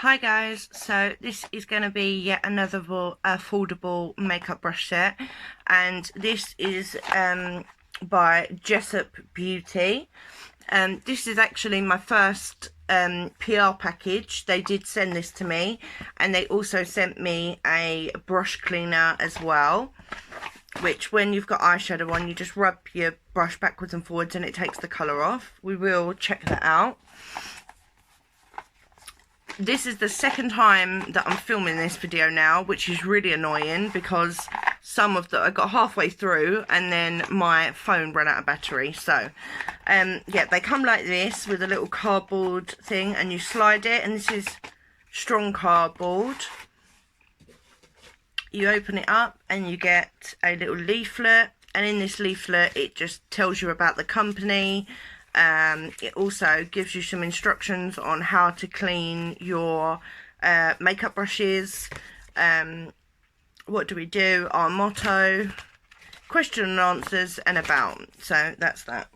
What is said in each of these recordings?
Hi guys, so this is going to be yet another affordable makeup brush set, and this is by Jessup Beauty. This is actually my first PR package. They did send this to me, and they also sent me a brush cleaner as well, which when you've got eyeshadow on, you just rub your brush backwards and forwards and it takes the colour off. We will check that out. This is the second time that I'm filming this video now, which is really annoying because I got halfway through and then my phone ran out of battery. So yeah, they come like this with a little cardboard thing, and you slide it, and this is strong cardboard. You open it up and you get a little leaflet, and in this leaflet it just tells you about the company. It also gives you some instructions on how to clean your makeup brushes. What do we do? Our motto, question and answers, and about. So that's that.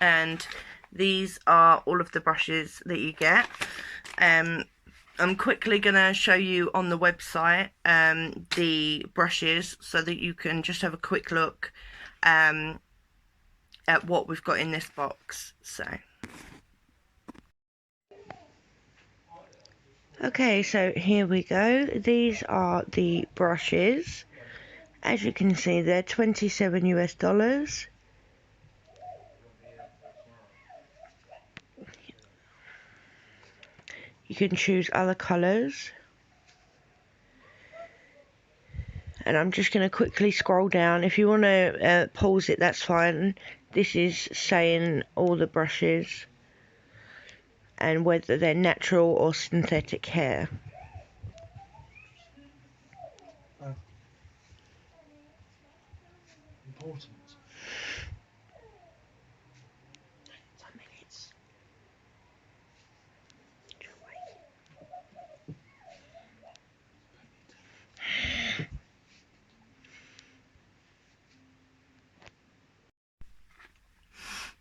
And these are all of the brushes that you get. I'm quickly going to show you on the website the brushes so that you can just have a quick look at what we've got in this box. Okay, so here we go. These are the brushes. As you can see, they're $27 US. You can choose other colours. And I'm just going to quickly scroll down. If you want to pause it, that's fine. This is saying all the brushes and whether they're natural or synthetic hair. Important.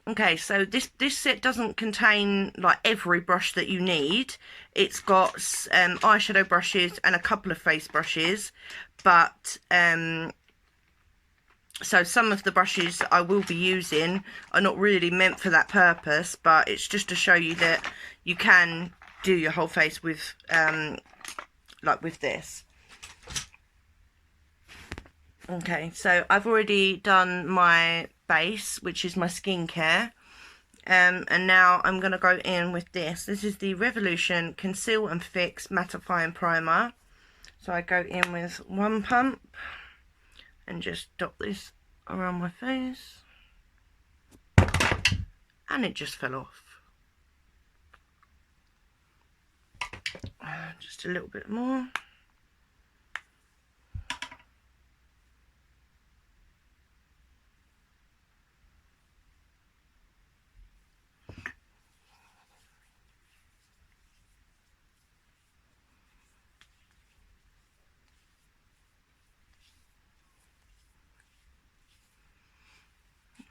Okay, so this set doesn't contain like every brush that you need. It's got eyeshadow brushes and a couple of face brushes, but so some of the brushes that I will be using are not really meant for that purpose, but it's just to show you that you can do your whole face with like with this. Okay, so I've already done my base, which is my skincare, and now I'm going to go in with this. This is the Revolution Conceal and Fix Mattifying Primer. So I go in with one pump and just dot this around my face, and it just fell off. Just a little bit more.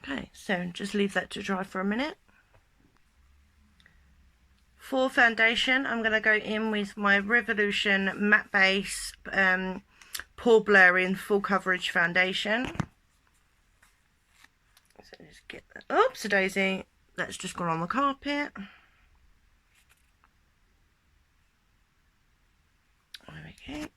Okay, so just leave that to dry for a minute. For foundation, I'm going to go in with my Revolution Matte Base Pore Blurring Full Coverage Foundation. So just get that. Oops, a daisy. That's just gone on the carpet. There we go.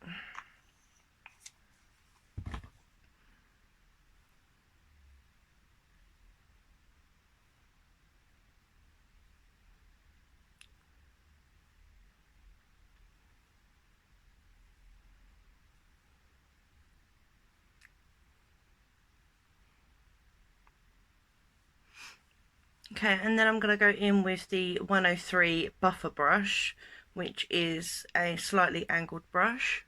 Okay, and then I'm going to go in with the 103 Buffer Brush, which is a slightly angled brush.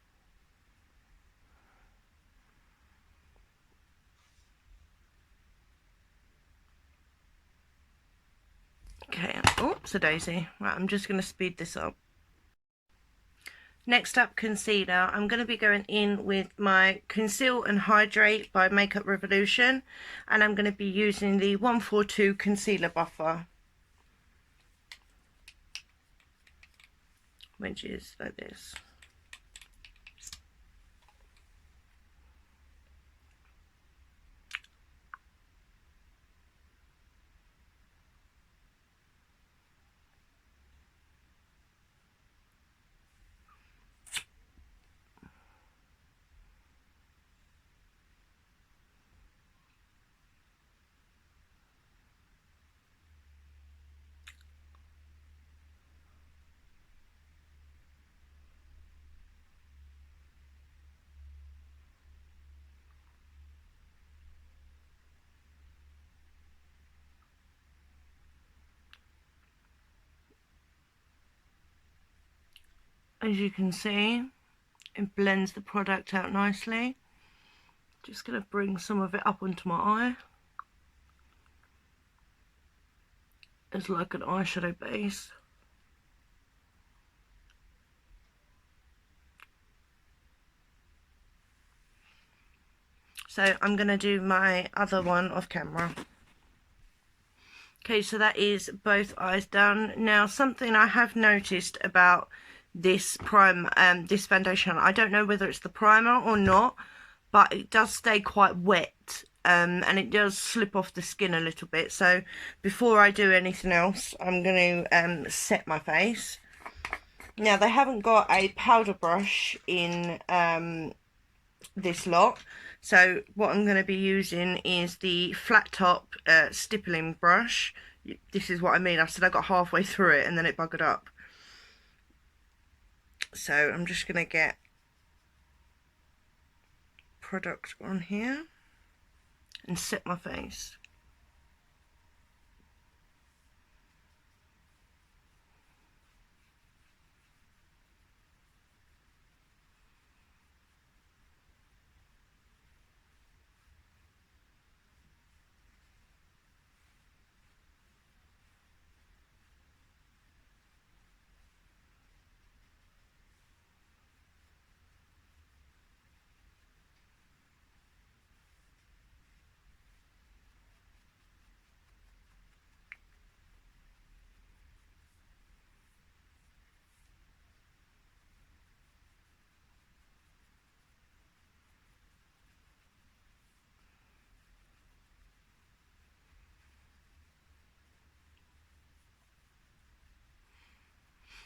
Okay, oops, a daisy. Right, I'm just going to speed this up. Next up, concealer. I'm going to be going in with my Conceal and Hydrate by Makeup Revolution, and I'm going to be using the 142 Concealer Buffer. wedges like this. As you can see, it blends the product out nicely. Just going to bring some of it up onto my eye as like an eyeshadow base. So I'm going to do my other one off camera. Okay, so that is both eyes done. Now, something I have noticed about this this foundation, I don't know whether it's the primer or not, but it does stay quite wet, and it does slip off the skin a little bit. So before I do anything else, I'm going to set my face. Now, they haven't got a powder brush in this lot, so what I'm going to be using is the flat top stippling brush. This is what I mean. I said I got halfway through it and then it buggered up. So I'm just going to get product on here and set my face.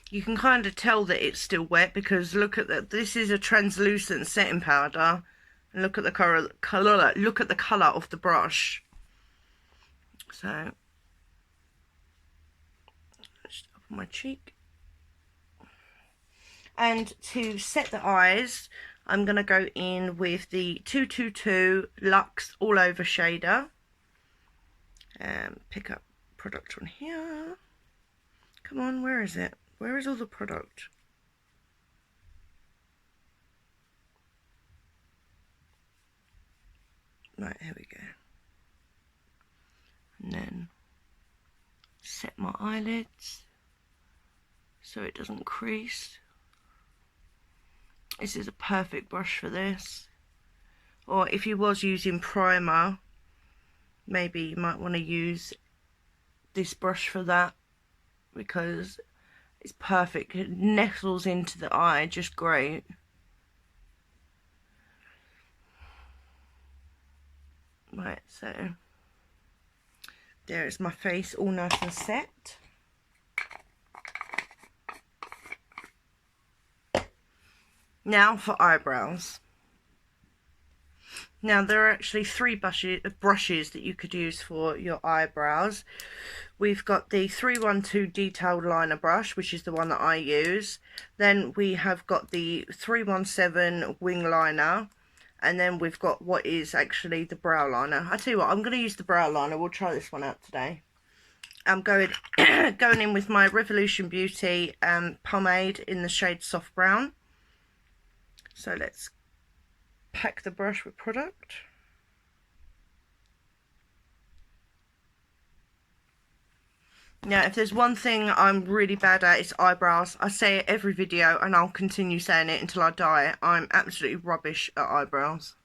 You can kind of tell that it's still wet because look at that. This is a translucent setting powder, and look at the color. Look at the color of the brush. So just up on my cheek. And to set the eyes, I'm going to go in with the 222 Luxe All Over Shader. And pick up product on here. Come on, where is it? Where is all the product? Right, here we go. And then set my eyelids so it doesn't crease. This is a perfect brush for this. Or if you was using primer, maybe you might want to use this brush for that, because it's perfect. It nestles into the eye just great. Right, so there's my face all nice and set. Now for eyebrows. Now there are actually three brushes that you could use for your eyebrows. We've got the 312 detailed liner brush, which is the one that I use. Then we have got the 317 wing liner. And then we've got what is actually the brow liner. I tell you what, I'm going to use the brow liner. We'll try this one out today. I'm going in with my Revolution Beauty pomade in the shade Soft Brown. So let's pack the brush with product. Now, if there's one thing I'm really bad at, it's eyebrows. I say it every video and I'll continue saying it until I die. I'm absolutely rubbish at eyebrows.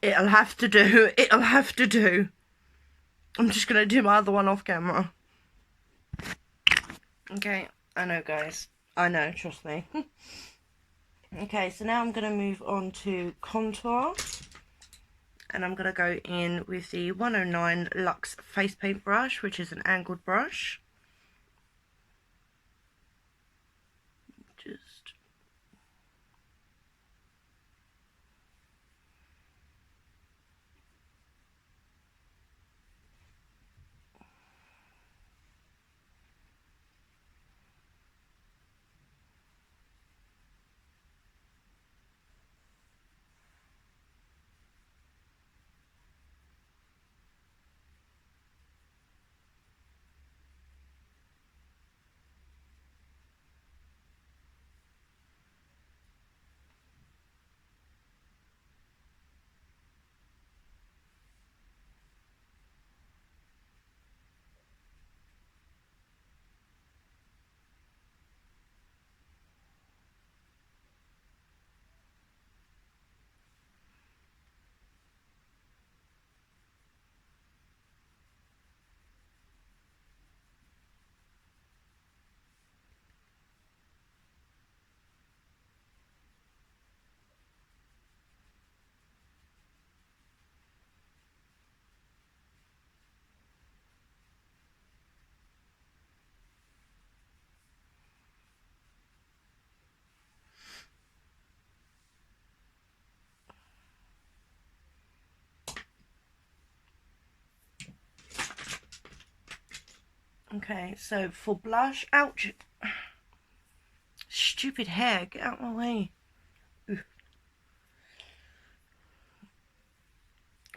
It'll have to do. It'll have to do. I'm just going to do my other one off camera. Okay, I know, guys. I know, trust me. Okay, so now I'm going to move on to contour. And I'm going to go in with the 109 Luxe Face Paint Brush, which is an angled brush. Just... Okay, so for blush, ouch, stupid hair, get out of my way.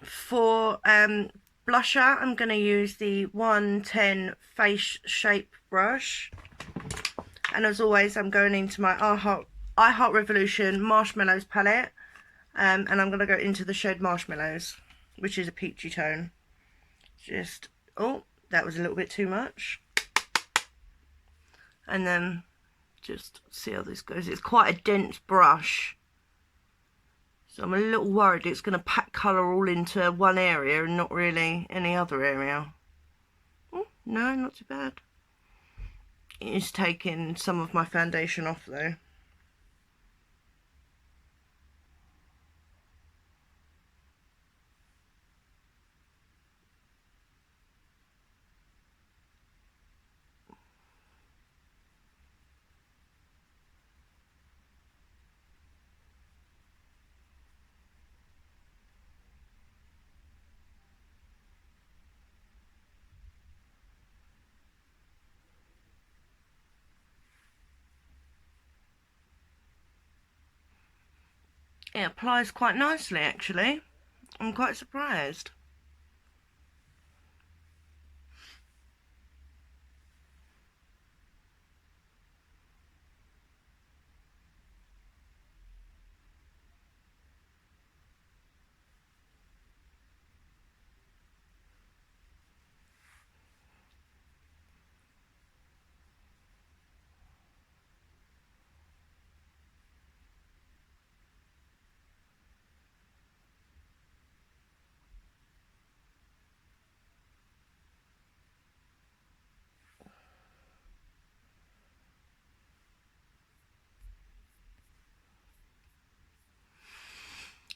For blusher, I'm going to use the 110 Face Shape Brush. And as always, I'm going into my I Heart Revolution Marshmallows palette. And I'm going to go into the shade Marshmallows, which is a peachy tone. Just, oh, that was a little bit too much. And then just see how this goes. It's quite a dense brush, so I'm a little worried it's going to pack colour all into one area and not really any other area. Oh, no, not too bad. It is taking some of my foundation off though. It applies quite nicely actually. I'm quite surprised.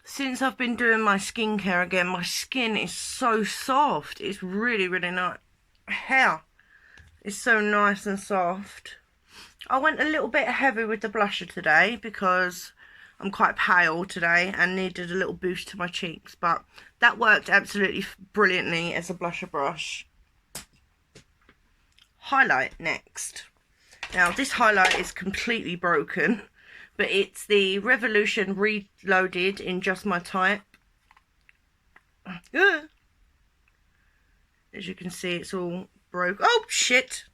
Since I've been doing my skincare again, my skin is so soft. It's really, really nice. Hair is so nice and soft. I went a little bit heavy with the blusher today because I'm quite pale today and needed a little boost to my cheeks, but that worked absolutely brilliantly as a blusher brush. Highlight next. Now this highlight is completely broken, but it's the Revolution Reloaded in Just My Type. As you can see, it's all broke. Oh shit!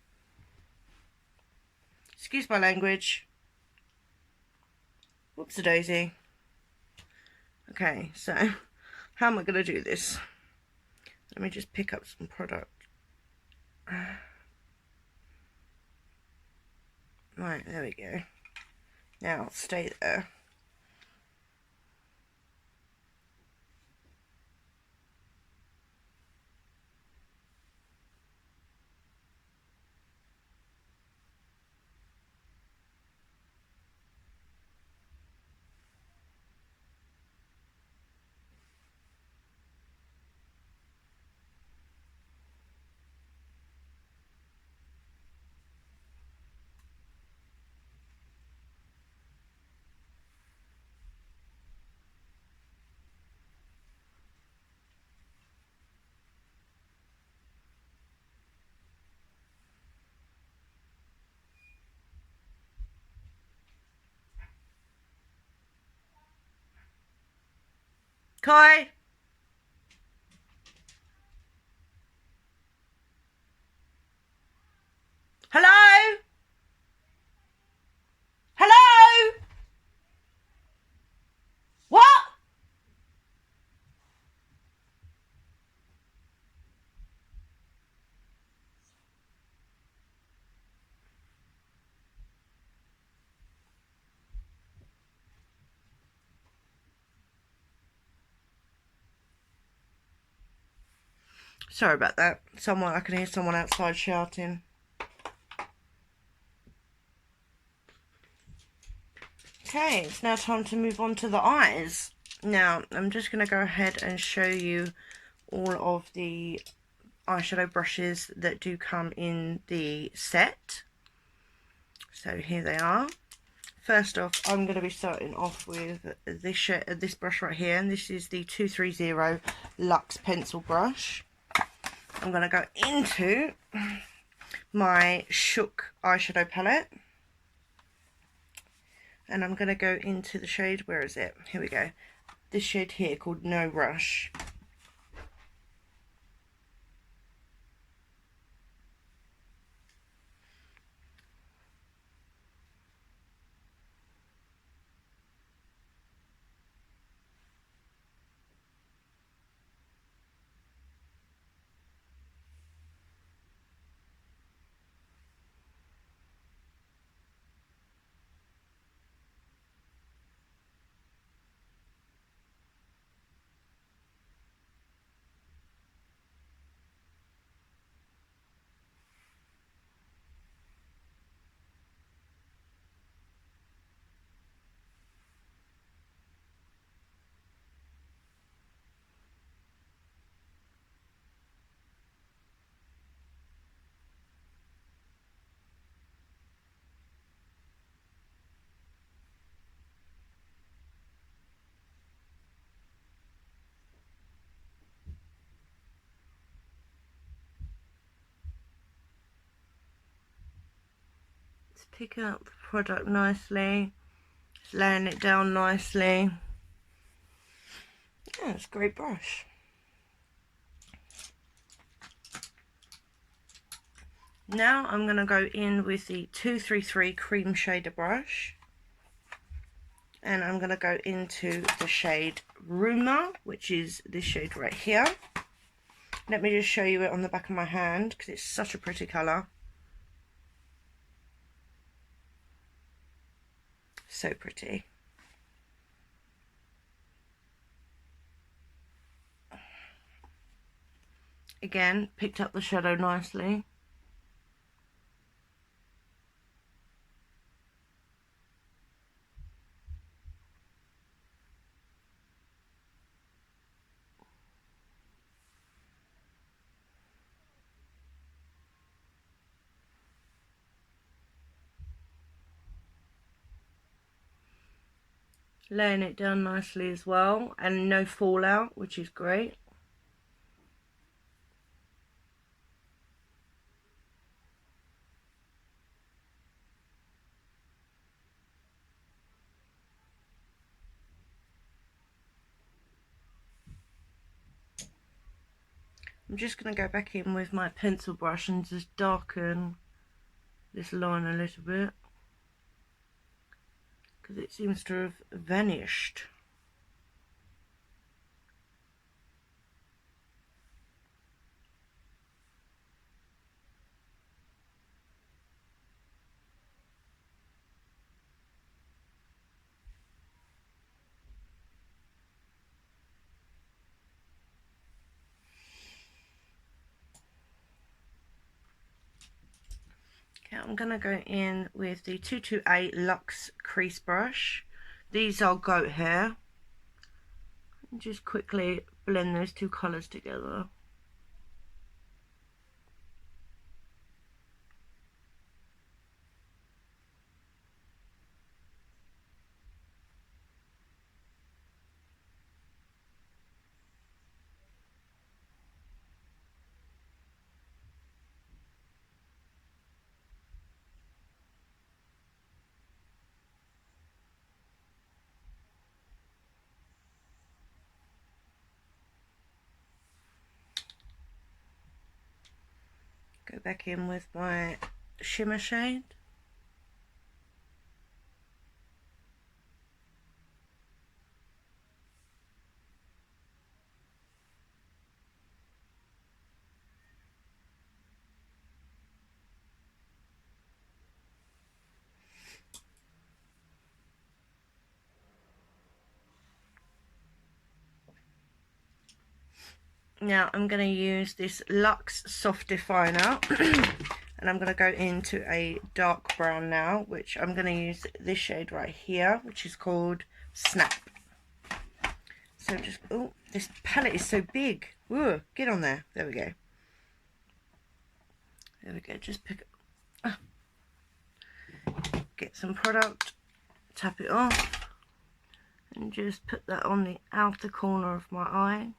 Excuse my language. Whoops-a-daisy. Okay, so how am I going to do this? Let me just pick up some product. Right, there we go. Now, stay there. Kai? Hello? Hello? What? Sorry about that. I can hear someone outside shouting. Okay, it's now time to move on to the eyes. Now, I'm just going to go ahead and show you all of the eyeshadow brushes that do come in the set. So here they are. First off, I'm going to be starting off with this brush right here, and this is the 230 Lux Pencil Brush. I'm going to go into my Shook eyeshadow palette, and I'm going to go into the shade, where is it? Here we go. This shade here called No Rush. It's picking up the product nicely. It's laying it down nicely. Yeah, it's a great brush. Now I'm going to go in with the 233 Cream Shader Brush, and I'm going to go into the shade Rumor, which is this shade right here. Let me just show you it on the back of my hand because it's such a pretty colour. So pretty. Again, picked up the shadow nicely. Laying it down nicely as well, and no fallout, which is great. I'm just going to go back in with my pencil brush and just darken this line a little bit because it seems to have vanished. I'm going to go in with the 228 Luxe Crease Brush. These are goat hair. And just quickly blend those two colours together. Go back in with my shimmer shade. Now I'm going to use this Luxe Soft Definer and I'm going to go into a dark brown now, which I'm going to use this shade right here, which is called Snap. So just, oh, this palette is so big. Ooh, get on there. There we go. There we go. Just pick it. Get some product, tap it off, and just put that on the outer corner of my eye.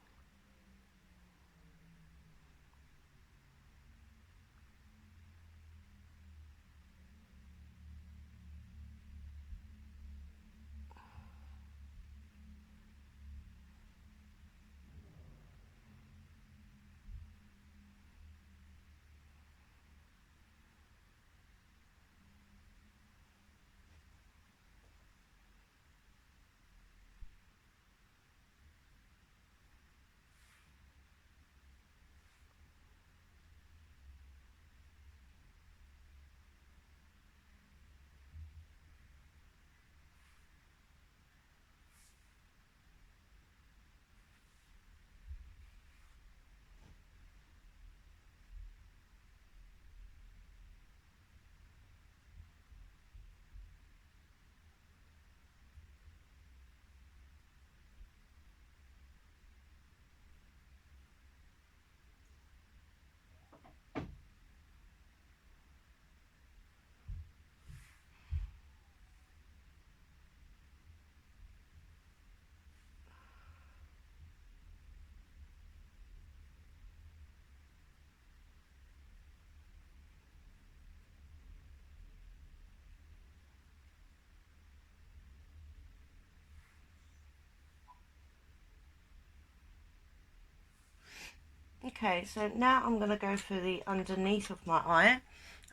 Okay, so now I'm going to go for the underneath of my eye,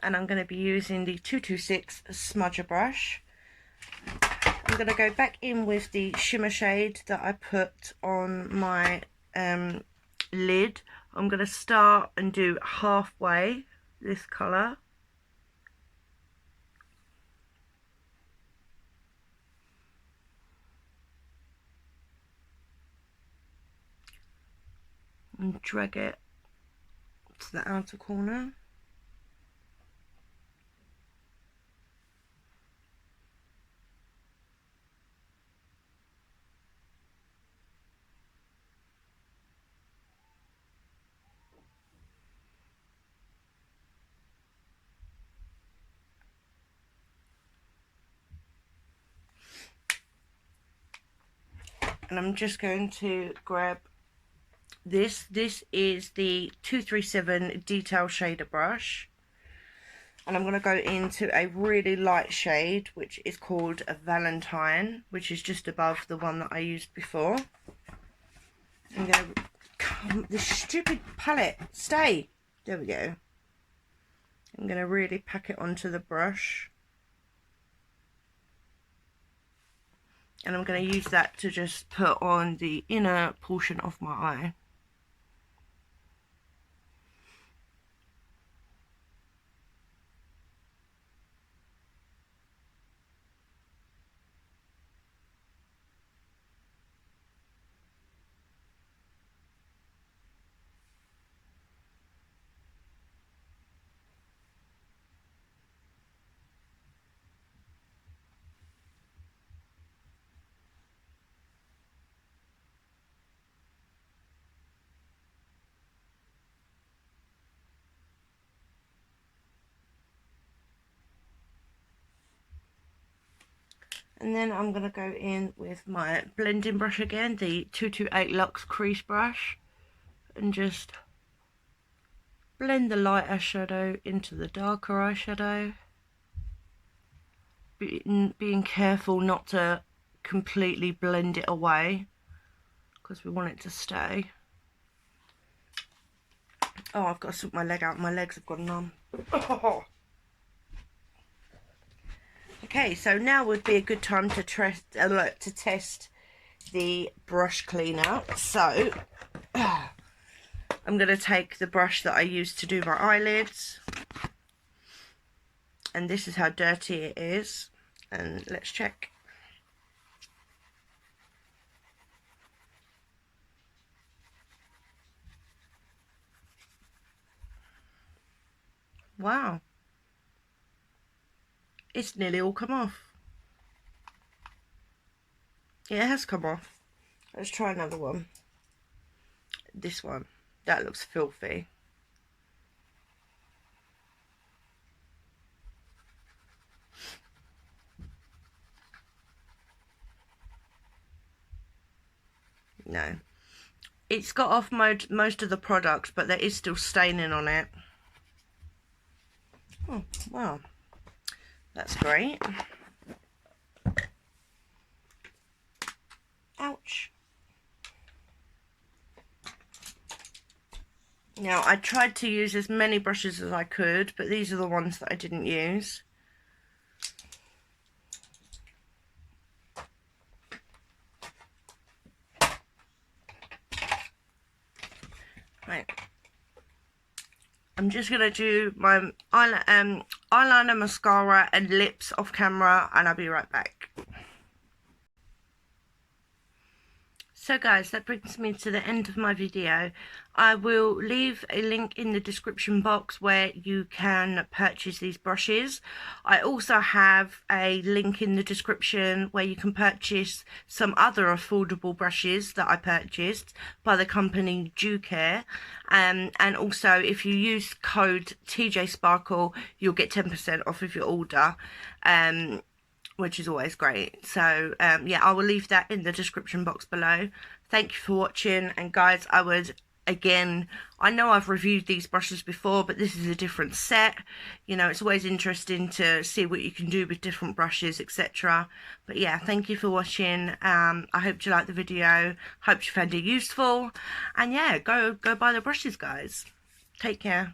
and I'm going to be using the 226 smudger brush. I'm going to go back in with the shimmer shade that I put on my lid. I'm going to start and do halfway this colour. And drag it to the outer corner. And I'm just going to grab this is the 237 Detail Shader Brush, and I'm going to go into a really light shade which is called a Valentine, which is just above the one that I used before. I'm going to come, this stupid palette, stay, there we go. I'm going to really pack it onto the brush, and I'm going to use that to just put on the inner portion of my eye. And then I'm going to go in with my blending brush again, the 228 Lux Crease Brush, and just blend the light eyeshadow into the darker eyeshadow. Being careful not to completely blend it away, because we want it to stay. Oh, I've got to sort my leg out. My legs have gone numb. Oh. Okay, so now would be a good time to test the brush cleaner. So I'm going to take the brush that I used to do my eyelids, and this is how dirty it is, and let's check. Wow, it's nearly all come off. Yeah, it has come off. Let's try another one. This one, that looks filthy. No, it's got off most of the product, but there is still staining on it. Oh, wow, that's great. Ouch. Now, I tried to use as many brushes as I could, but these are the ones that I didn't use. Right. I'm just going to do my eyeliner, mascara and lips off camera, and I'll be right back. So guys, that brings me to the end of my video. I will leave a link in the description box where you can purchase these brushes. I also have a link in the description where you can purchase some other affordable brushes that I purchased by the company Care. And also, if you use code TJSparkle, you'll get 10% off of your order. Which is always great. So yeah, I will leave that in the description box below. Thank you for watching, and guys, I know I've reviewed these brushes before, but this is a different set. You know, it's always interesting to see what you can do with different brushes, etc. But yeah, thank you for watching. I hope you liked the video, hope you found it useful, and yeah, go buy the brushes, guys. Take care.